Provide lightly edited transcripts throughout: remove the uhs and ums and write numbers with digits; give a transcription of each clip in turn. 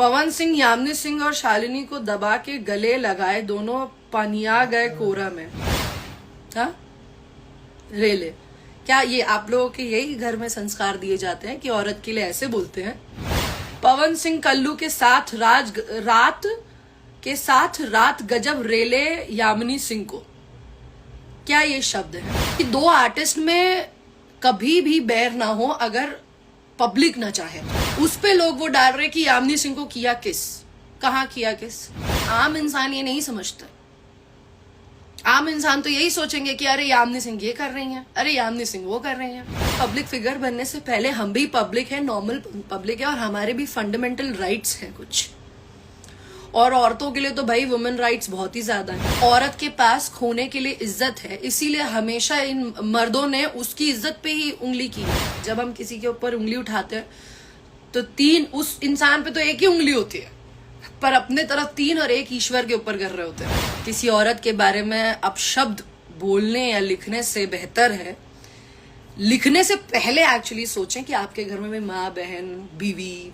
पवन सिंह, यामिनी सिंह और शालिनी को दबा के गले लगाए, दोनों पनिया गए कोरा में। हाँ, रेले। क्या ये आप लोगों के यही घर में संस्कार दिए जाते हैं कि औरत के लिए ऐसे बोलते हैं? पवन सिंह कल्लू के साथ रात गजब रेले यामिनी सिंह को। क्या ये शब्द है कि दो आर्टिस्ट में कभी भी बैर ना हो अगर पब्लिक ना चाहे? उस पे लोग वो डाल रहे कि यामिनी सिंह को किया किस, कहाँ किया किस। आम इंसान ये नहीं समझता। आम इंसान तो यही सोचेंगे कि अरे यामिनी सिंह ये कर रही हैं, अरे यामिनी सिंह वो कर रही हैं। पब्लिक फिगर बनने से पहले हम भी पब्लिक है, नॉर्मल पब्लिक है, और हमारे भी फंडामेंटल राइट्स हैं कुछ। और औरतों के लिए तो भाई वुमेन राइट्स बहुत ही ज्यादा है। औरत के पास खोने के लिए इज्जत है, इसीलिए हमेशा इन मर्दों ने उसकी इज्जत पे ही उंगली की है। जब हम किसी के ऊपर उंगली उठाते हैं तो उस इंसान पे तो एक ही उंगली होती है, पर अपने तरफ 3 और 1 ईश्वर के ऊपर कर रहे होते हैं। किसी औरत के बारे में अपशब्द बोलने या लिखने से बेहतर है लिखने से पहले एक्चुअली सोचें कि आपके घर में माँ, बहन, बीवी,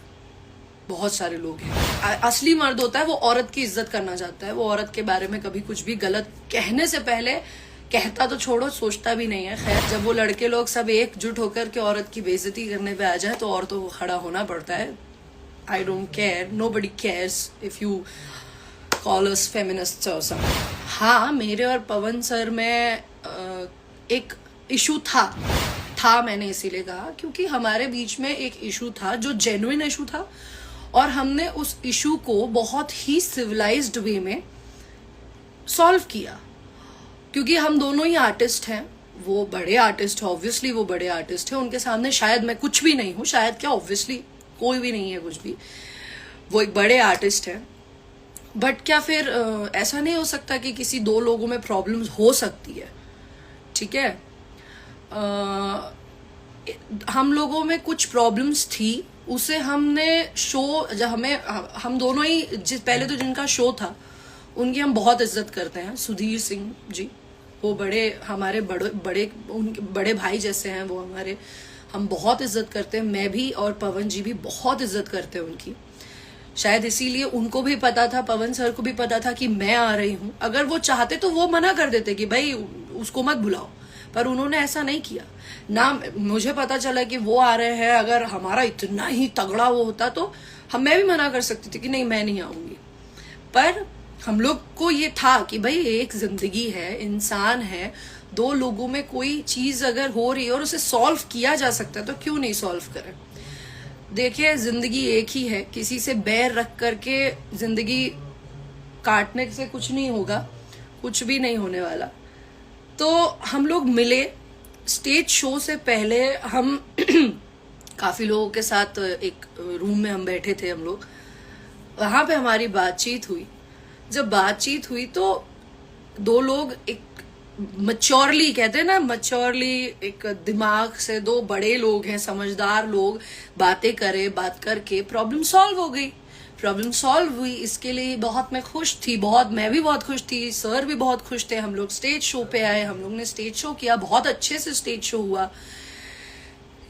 बहुत सारे लोग हैं। असली मर्द होता है वो औरत की इज्जत करना चाहता है। वो औरत के बारे में कभी कुछ भी गलत कहने से पहले, कहता तो छोड़ो, सोचता भी नहीं है। खैर, जब वो लड़के लोग सब एकजुट होकर के औरत की बेइज्जती करने पे आ जाए तो औरतों को खड़ा होना पड़ता है। I don't care, nobody cares if you call us feminists or something. हाँ, मेरे और पवन सर में एक इशू था मैंने इसीलिए कहा क्योंकि हमारे बीच में एक इशू था जो जेन्युइन इशू था, और हमने उस इशू को बहुत ही सिविलाइज्ड वे में सॉल्व किया। क्योंकि हम दोनों ही आर्टिस्ट हैं, वो बड़े आर्टिस्ट है, ऑब्वियसली वो बड़े आर्टिस्ट है, उनके सामने शायद मैं कुछ भी नहीं हूँ, शायद क्या, ऑब्वियसली कोई भी नहीं है कुछ भी, वो एक बड़े आर्टिस्ट है। बट क्या फिर ऐसा नहीं हो सकता कि किसी 2 लोगों में प्रॉब्लम्स हो सकती है? ठीक है, हम लोगों में कुछ प्रॉब्लम्स थी, उसे हमने शो, जब हम दोनों ही पहले तो जिनका शो था उनकी हम बहुत इज्जत करते हैं। सुधीर सिंह जी, वो हमारे बड़े भाई जैसे हैं वो हमारे, हम बहुत इज्जत करते हैं। मैं भी और पवन जी भी बहुत इज्जत करते हैं उनकी। शायद इसीलिए उनको भी पता था, पवन सर को भी पता था कि मैं आ रही हूँ। अगर वो चाहते तो वो मना कर देते कि भाई उसको मत बुलाओ, पर उन्होंने ऐसा नहीं किया ना। मुझे पता चला कि वो आ रहे हैं, अगर हमारा इतना ही तगड़ा वो होता तो मैं भी मना कर सकती थी कि नहीं, मैं नहीं आऊंगी। पर हम लोग को ये था कि भाई एक जिंदगी है, इंसान है, 2 लोगों में कोई चीज अगर हो रही है और उसे सॉल्व किया जा सकता है तो क्यों नहीं सॉल्व करें। देखिए, जिंदगी एक ही है, किसी से बैर रख करके जिंदगी काटने से कुछ नहीं होगा, कुछ भी नहीं होने वाला। तो हम लोग मिले स्टेज शो से पहले, हम काफी लोगों के साथ एक रूम में हम बैठे थे, हम लोग वहां पे हमारी बातचीत हुई। जब बातचीत हुई तो 2 लोग एक मैच्योरली, कहते हैं ना, मैच्योरली एक दिमाग से 2 बड़े लोग हैं, समझदार लोग, बातें करे, बात करके प्रॉब्लम सॉल्व हो गई। प्रॉब्लम सॉल्व हुई, इसके लिए बहुत मैं खुश थी, मैं भी बहुत खुश थी, सर भी बहुत खुश थे। हम लोग स्टेज शो पे आए, हम लोग ने स्टेज शो किया, बहुत अच्छे से स्टेज शो हुआ।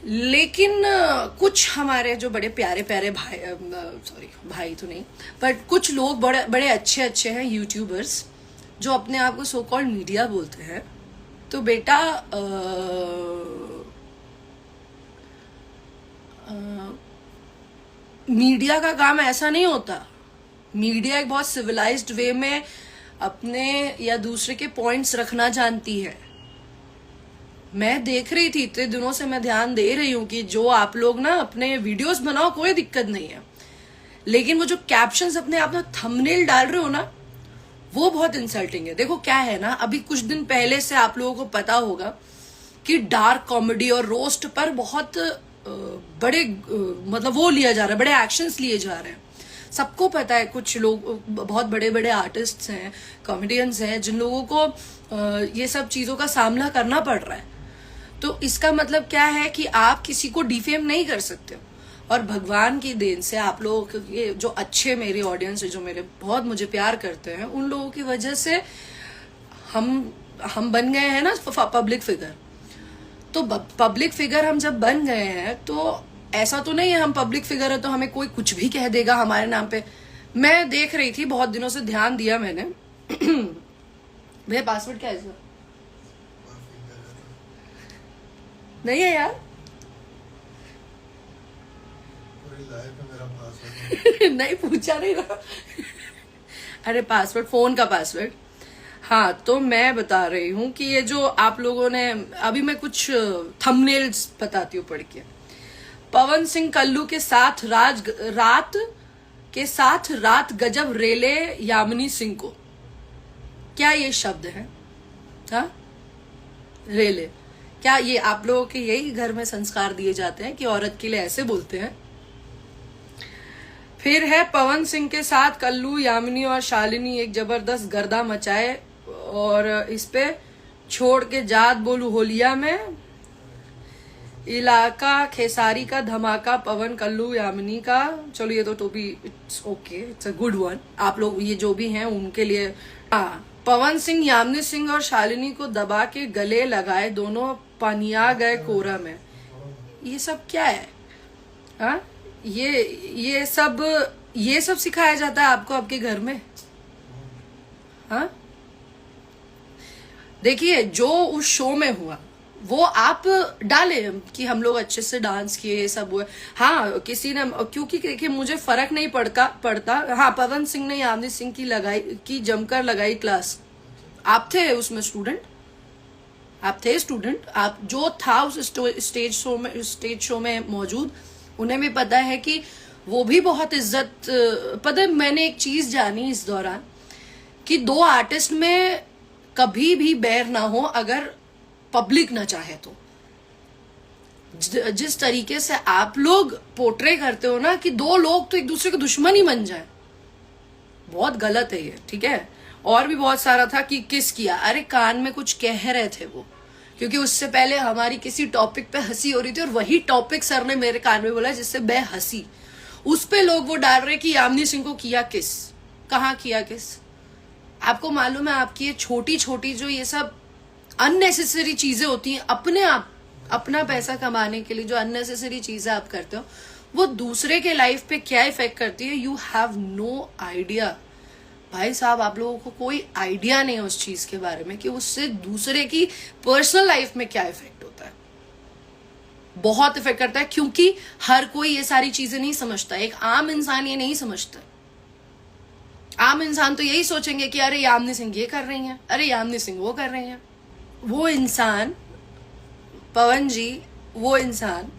लेकिन कुछ हमारे जो बड़े प्यारे भाई, भाई तो नहीं, बट कुछ लोग बड़े अच्छे हैं यूट्यूबर्स, जो अपने आप को सो कॉल्ड मीडिया बोलते हैं। तो बेटा मीडिया का काम ऐसा नहीं होता। मीडिया एक बहुत सिविलाइज्ड वे में अपने या दूसरे के पॉइंट्स रखना जानती है। मैं देख रही थी, इतने दिनों से मैं ध्यान दे रही हूँ कि जो आप लोग ना अपने वीडियोस बनाओ, कोई दिक्कत नहीं है, लेकिन वो जो कैप्शंस अपने आप में थंबनेल डाल रहे हो ना, वो बहुत इंसल्टिंग है। देखो क्या है ना, अभी कुछ दिन पहले से आप लोगों को पता होगा कि डार्क कॉमेडी और रोस्ट पर बहुत बड़े मतलब वो लिया जा रहा है, बड़े एक्शंस लिए जा रहे हैं। सबको पता है, कुछ लोग बहुत बड़े आर्टिस्ट्स हैं, कॉमेडियंस हैं, जिन लोगों को ये सब चीजों का सामना करना पड़ रहा है। तो इसका मतलब क्या है कि आप किसी को डिफेम नहीं कर सकते हो। और भगवान की देन से आप लोगों के जो अच्छे मेरी ऑडियंस है, जो बहुत मुझे प्यार करते हैं, उन लोगों की वजह से हम बन गए हैं ना पब्लिक फिगर। तो पब्लिक फिगर हम जब बन गए हैं तो ऐसा तो नहीं है हम पब्लिक फिगर है तो हमें कोई कुछ भी कह देगा हमारे नाम पे। मैं देख रही थी, बहुत दिनों से ध्यान दिया मैंने। भैया पासवर्ड क्या है इसका? नहीं है यार। नहीं पूछा नहीं ना। अरे पासवर्ड, फोन का पासवर्ड। हाँ, तो मैं बता रही हूँ कि ये जो आप लोगों ने अभी, मैं कुछ थंबनेल्स बताती हूँ पढ़ के। पवन सिंह कल्लू के साथ रात गजब रेले यामिनी सिंह को। क्या ये शब्द है? हाँ, रेले। क्या ये आप लोगों के यही घर में संस्कार दिए जाते हैं कि औरत के लिए ऐसे बोलते हैं? फिर है पवन सिंह के साथ कल्लू, यामिनी और शालिनी एक जबरदस्त गर्दा मचाए और इस पे छोड़ के जात बोलू होलिया में इलाका खेसारी का धमाका पवन कल्लू यामिनी का। चलो ये तो भी it's okay, it's a good one. आप लोग ये जो भी हैं उनके लिए। हाँ, पवन सिंह यामिनी सिंह और शालिनी को दबा के गले लगाए, दोनों पनिया गए कोरा में। ये सब क्या है? हाँ, ये सब सिखाया जाता है आपको आपके घर में? हाँ, देखिए जो उस शो में हुआ वो आप डाले कि हम लोग अच्छे से डांस किए, ये सब हुए। हाँ, किसी ने, क्योंकि देखिए मुझे फर्क नहीं पड़ता। हाँ, पवन सिंह ने यामिनी सिंह की जमकर लगाई क्लास। आप थे उसमें स्टूडेंट, आप जो था उस स्टेज शो में मौजूद, उन्हें भी पता है कि वो भी बहुत इज्जत। पता है, मैंने एक चीज जानी इस दौरान कि दो आर्टिस्ट में कभी भी बैर ना हो अगर पब्लिक ना चाहे तो। जिस तरीके से आप लोग पोर्ट्रे करते हो ना कि दो लोग तो एक दूसरे के दुश्मन ही बन जाए, बहुत गलत है ये, ठीक है। और भी बहुत सारा था कि किस किया, अरे कान में कुछ कह रहे थे वो, क्योंकि उससे पहले हमारी किसी टॉपिक पे हंसी हो रही थी और वही टॉपिक सर ने मेरे कान में बोला जिससे मैं हंसी। उस पे लोग वो डाल रहे कि यामिनी सिंह को किया किस, कहाँ किया किस। आपको मालूम है आपकी ये छोटी छोटी जो ये सब अननेसेसरी चीजें होती हैं, अपना पैसा कमाने के लिए जो अननेसेसरी चीजें आप करते हो वो दूसरे के लाइफ पे क्या इफेक्ट करती है, यू हैव नो आइडिया। भाई साहब, आप लोगों को कोई आइडिया नहीं है उस चीज के बारे में कि उससे दूसरे की पर्सनल लाइफ में क्या इफेक्ट होता है। बहुत इफेक्ट करता है, क्योंकि हर कोई ये सारी चीजें नहीं समझता। एक आम इंसान ये नहीं समझता। आम इंसान तो यही सोचेंगे कि अरे यामिनी सिंह ये कर रही हैं, अरे यामिनी सिंह वो कर रही हैं। वो इंसान, पवन जी, वो इंसान,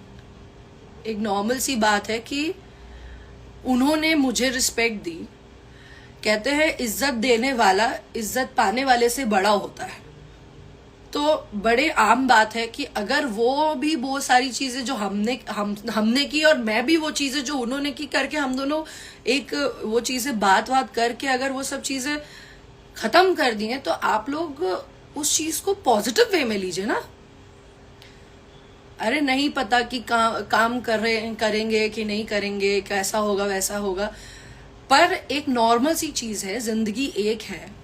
एक नॉर्मल सी बात है कि उन्होंने मुझे रिस्पेक्ट दी। कहते हैं इज्जत देने वाला इज्जत पाने वाले से बड़ा होता है। तो बड़े आम बात है कि अगर वो भी वो सारी चीजें जो हमने की और मैं भी वो चीजें जो उन्होंने की करके, हम दोनों एक वो चीजें बात करके अगर वो सब चीजें खत्म कर दी हैं, तो आप लोग उस चीज को पॉजिटिव वे में लीजिए ना। अरे नहीं पता कि काम करेंगे कि नहीं करेंगे, कैसा होगा वैसा होगा, पर एक नॉर्मल सी चीज है, जिंदगी एक है।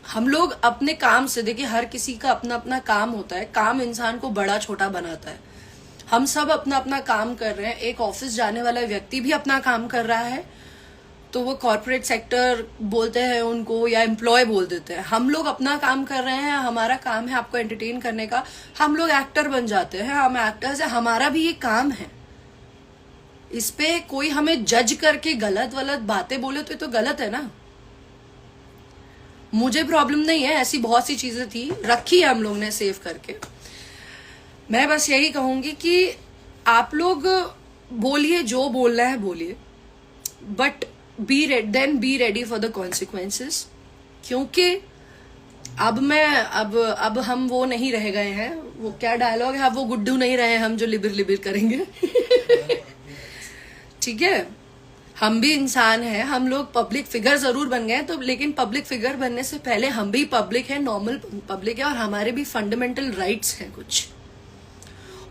हम लोग अपने काम से, देखिए हर किसी का अपना अपना काम होता है, काम इंसान को बड़ा छोटा बनाता है। हम सब अपना अपना काम कर रहे हैं। एक ऑफिस जाने वाला व्यक्ति भी अपना काम कर रहा है, तो वो कॉर्पोरेट सेक्टर बोलते हैं उनको या एम्प्लॉय बोल देते हैं। हम लोग अपना काम कर रहे हैं, हमारा काम है आपको एंटरटेन करने का। हम लोग एक्टर बन जाते हैं, हम एक्टर्स हैं, हमारा भी ये काम है। इस पे कोई हमें जज करके गलत बातें बोले तो ये तो गलत है ना। मुझे प्रॉब्लम नहीं है, ऐसी बहुत सी चीजें थी, रखी है हम लोग ने सेव करके। मैं बस यही कहूंगी कि आप लोग बोलिए, जो बोलना है बोलिए, but be ready for the consequences. क्योंकि अब हम वो नहीं रह गए हैं, वो क्या डायलॉग है, अब वो गुड्डू नहीं रहे हम जो लिबिर लिबिर करेंगे। ठीक है, हम भी इंसान हैं, हम लोग पब्लिक फिगर जरूर बन गए तो, लेकिन पब्लिक फिगर बनने से पहले हम भी पब्लिक है, नॉर्मल पब्लिक है, और हमारे भी फंडामेंटल राइट्स हैं कुछ।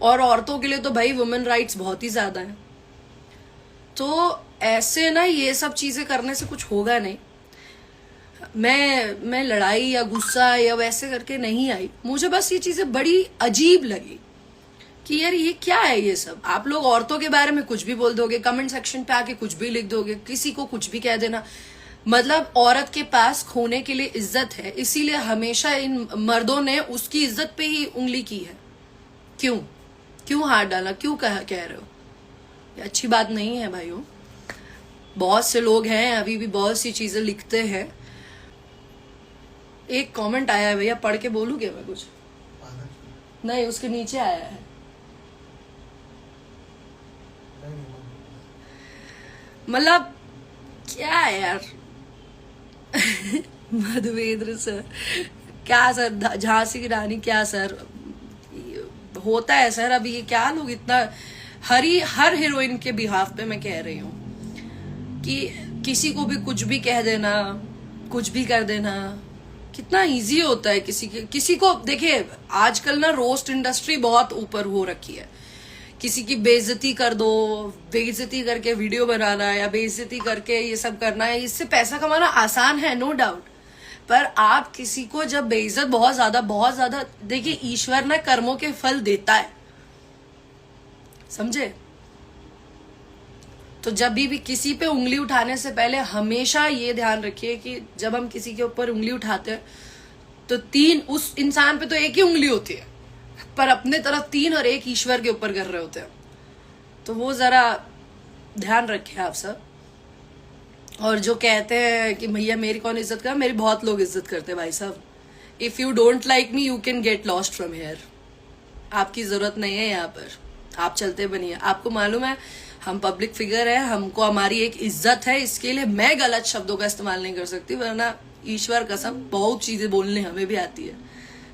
और औरतों के लिए तो भाई वुमेन राइट्स बहुत ही ज्यादा है। तो ऐसे ना ये सब चीजें करने से कुछ होगा नहीं। मैं लड़ाई या गुस्सा या वैसे करके नहीं आई, मुझे बस ये चीजें बड़ी अजीब लगी कि यार ये क्या है ये सब। आप लोग औरतों के बारे में कुछ भी बोल दोगे, कमेंट सेक्शन पे आके कुछ भी लिख दोगे, किसी को कुछ भी कह देना। मतलब औरत के पास खोने के लिए इज्जत है, इसीलिए हमेशा इन मर्दों ने उसकी इज्जत पे ही उंगली की है। क्यों क्यों हाथ डाला, क्यों कह रहे हो? ये अच्छी बात नहीं है भाइयों। बहुत से लोग हैं अभी भी बहुत सी चीजें लिखते हैं। एक कमेंट आया है भैया, पढ़ के बोलूं क्या मैं कुछ? नहीं, उसके नीचे आया है। मतलब क्या है यार मधुवेंद्र सर, क्या सर? झांसी की रानी क्या सर होता है सर? अभी ये क्या लोग इतना हर हीरोइन के बिहाफ पे मैं कह रही हूँ कि किसी को भी कुछ भी कह देना, कुछ भी कर देना कितना इजी होता है। किसी को देखिए, आजकल ना रोस्ट इंडस्ट्री बहुत ऊपर हो रखी है। किसी की बेइज्जती कर दो, बेइज्जती करके वीडियो बनाना या बेइज्जती करके ये सब करना है, इससे पैसा कमाना आसान है, नो डाउट। पर आप किसी को जब बेइज्जत बहुत ज्यादा, देखिए ईश्वर ना कर्मों के फल देता है, समझे? तो जब भी किसी पे उंगली उठाने से पहले हमेशा ये ध्यान रखिए कि जब हम किसी के ऊपर उंगली उठाते हैं तो 3, उस इंसान पे तो एक ही उंगली होती है, पर अपने तरफ 3 और 1 ईश्वर के ऊपर कर रहे होते हैं। तो वो जरा ध्यान रखें आप सब। और जो कहते हैं कि भैया मेरी कौन इज्जत कर, मेरी बहुत लोग इज्जत करते हैं भाई साहब। If you don't like me you can get lost from here. आपकी जरूरत नहीं है यहाँ पर, आप चलते बनिए। आपको मालूम है हम पब्लिक फिगर है, हमको हमारी एक इज्जत है, इसके लिए मैं गलत शब्दों का इस्तेमाल नहीं कर सकती, वरना ईश्वर कसम बहुत चीजें बोलने हमें भी आती है,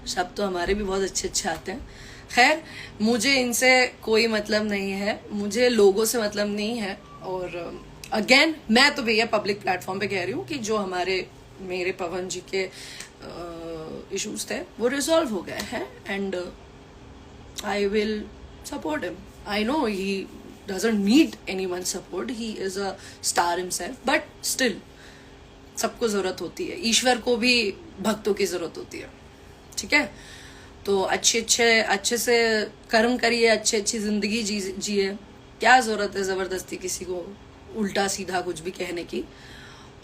शब्द तो हमारे भी बहुत अच्छे आते हैं। खैर, मुझे इनसे कोई मतलब नहीं है, मुझे लोगों से मतलब नहीं है। और अगेन मैं तो भैया पब्लिक प्लेटफॉर्म पे कह रही हूँ कि जो मेरे पवन जी के इश्यूज थे वो रिजॉल्व हो गए हैं and I will support him. I know he doesn't need anyone's support, he is a star himself, but still सबको जरूरत होती है, ईश्वर को भी भक्तों की जरूरत होती है, ठीक है? तो अच्छे से कर्म करिए, अच्छी जिंदगी जिए। क्या जरूरत है जबरदस्ती किसी को उल्टा सीधा कुछ भी कहने की।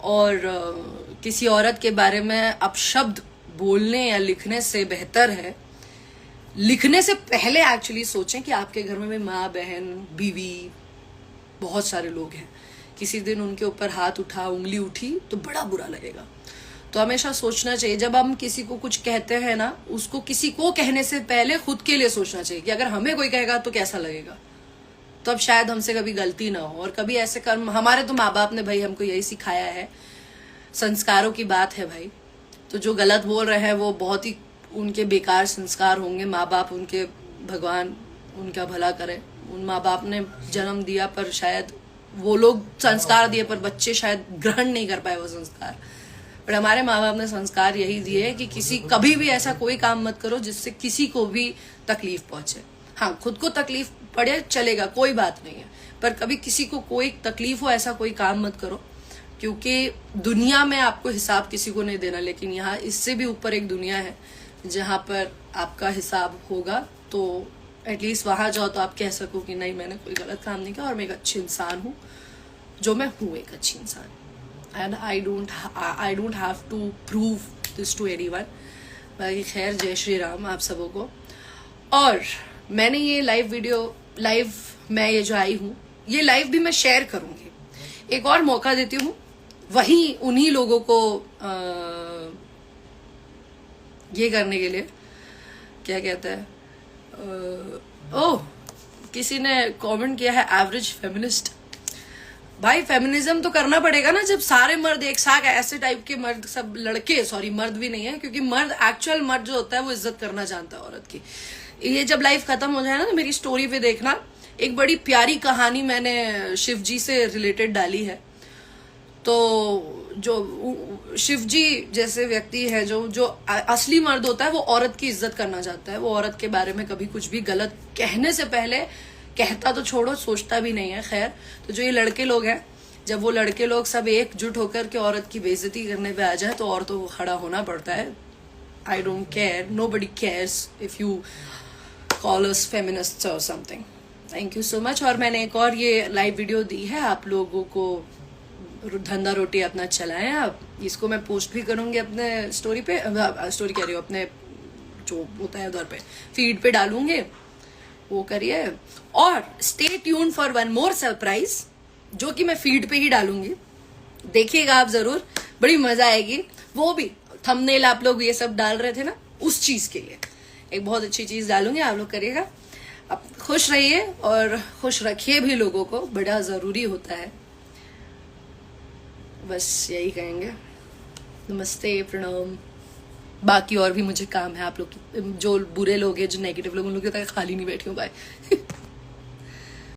और किसी औरत के बारे में अपशब्द बोलने या लिखने से बेहतर है, लिखने से पहले एक्चुअली सोचें कि आपके घर में माँ, बहन, बीवी, बहुत सारे लोग हैं, किसी दिन उनके ऊपर हाथ उठा, उंगली उठी तो बड़ा बुरा लगेगा। तो हमेशा सोचना चाहिए जब हम किसी को कुछ कहते हैं ना, उसको किसी को कहने से पहले खुद के लिए सोचना चाहिए कि अगर हमें कोई कहेगा तो कैसा लगेगा। तो अब शायद हमसे कभी गलती ना हो। और कभी ऐसे कर्म, हमारे तो माँ बाप ने भाई हमको यही सिखाया है, संस्कारों की बात है भाई। तो जो गलत बोल रहे हैं वो बहुत ही उनके बेकार संस्कार होंगे। माँ बाप उनके, भगवान उनका भला करे, उन माँ बाप ने जन्म दिया पर शायद वो लोग संस्कार दिए पर बच्चे शायद ग्रहण नहीं कर पाए वो संस्कार। पर हमारे माँ बाप ने संस्कार यही दिए कि कभी भी ऐसा कोई काम मत करो जिससे किसी को भी तकलीफ पहुंचे। हाँ, खुद को तकलीफ पड़े चलेगा, कोई बात नहीं है, पर कभी किसी को कोई तकलीफ हो ऐसा कोई काम मत करो, क्योंकि दुनिया में आपको हिसाब किसी को नहीं देना, लेकिन यहाँ इससे भी ऊपर एक दुनिया है जहाँ पर आपका हिसाब होगा। तो एटलीस्ट वहां जाओ तो आप कह सको कि नहीं, मैंने कोई गलत काम नहीं किया और मैं एक अच्छी इंसान हूँ, जो मैं हूँ एक अच्छी इंसान। And I don't have to prove this to anyone. बाकी खैर, जय श्री राम आप सबों को। और मैंने ये लाइव मैं ये जो आई हूँ, ये लाइव भी मैं शेयर करूंगी, एक और मौका देती हूँ वही उन्हीं लोगों को ये करने के लिए, क्या कहते हैं, किसी ने कमेंट किया है एवरेज फेमिनिस्ट। भाई फेमिनिज्म तो करना पड़ेगा ना जब सारे मर्द एक साथ, ऐसे टाइप के मर्द, सब लड़के, सॉरी मर्द भी नहीं है, क्योंकि मर्द, एक्चुअल मर्द जो होता है वो इज्जत करना जानता है औरत की। ये जब लाइफ खत्म हो जाए ना तो मेरी स्टोरी पे देखना, एक बड़ी प्यारी कहानी मैंने शिव जी से रिलेटेड डाली है। तो जो शिव जी जैसे व्यक्ति है, जो असली मर्द होता है, वो औरत की इज्जत करना चाहता है, वो औरत के बारे में कभी कुछ भी गलत कहने से पहले, कहता तो छोड़ो, सोचता भी नहीं है। खैर, तो जो ये लड़के लोग हैं, जब वो लड़के लोग सब एकजुट होकर के औरत की बेइज्जती करने पे आ जाए तो औरतों को खड़ा होना पड़ता है। I don't care, nobody cares if you call us feminists or something. Thank you so much. और मैंने एक और ये लाइव वीडियो दी है, आप लोगों को धंधा रोटी अपना चलाएं आप। इसको मैं पोस्ट भी करूंगी अपने स्टोरी पे, स्टोरी कह रही हूँ, अपने जो होता है उधर पे फीड पे डालूंगे, वो करिए। और stay tune for one more surprise, जो कि मैं फीड पे ही डालूंगी, देखिएगा आप जरूर, बड़ी मजा आएगी। वो भी थंबनेल आप लोग ये सब डाल रहे थे ना, उस चीज के लिए एक बहुत अच्छी चीज डालूंगी, आप लोग करिएगा। अब खुश रहिए और खुश रखिए भी लोगों को, बड़ा जरूरी होता है। बस यही कहेंगे। नमस्ते, प्रणाम। बाकी और भी मुझे काम है, आप लोग जो बुरे लोग हैं, जो नेगेटिव लोग, उन लोग की तरह खाली नहीं बैठी हूँ। बाय।